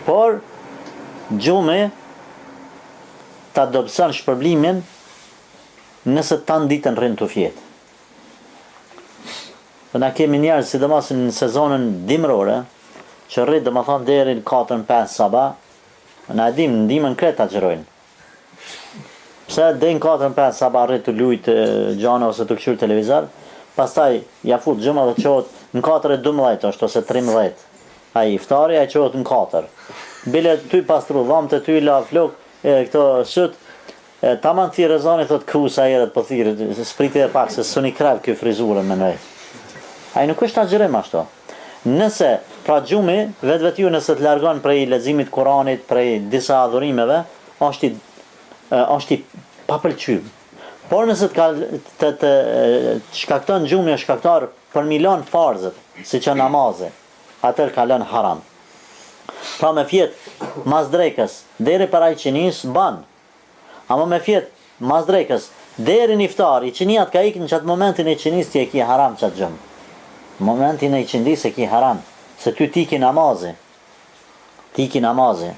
Por gjumi ta dobëson shpërblimin nëse tanë ditën rrinë të fjetë. Na kemi njerëz, sidomos në sezonën dimrore, që rrit domethënë deri në 4-5 sabah, na dim ndimën kreta xherojnë. Pse deri në 4-5 sabah rrit të lujtë gjana ose të këshir televizor, pastaj ja fut xhama dhe çohet në 4:12 është ose 13. Ai iftari ai çohet në 4. Bile ty pastru dhomët e ty la flok këto syt. Tamam ti rezoni thot kusa herët po thirrë, spriti e pak se suni krav ky frizurën më nej. Ai nuk është agjërim ashtu. Nëse pra gjumi vetë ju nëse të largon prej leximit Kuranit, prej disa adhurimeve, është i papëlqyer. Por nëse të shkakton gjumi është shkaktar për milon farzët, siç janë namazi, atëherë ka lënë haram. Pra me fjet mas drekës deri para iqinis ban. Ama me fjet mas drekës deri në iftar, iqiniat ka ikën në çat momentin e iqinis ti e ki haram çat gjum. Momentin e iqindis e ki haram, se ty ti ki namazi. Ti ki namazi.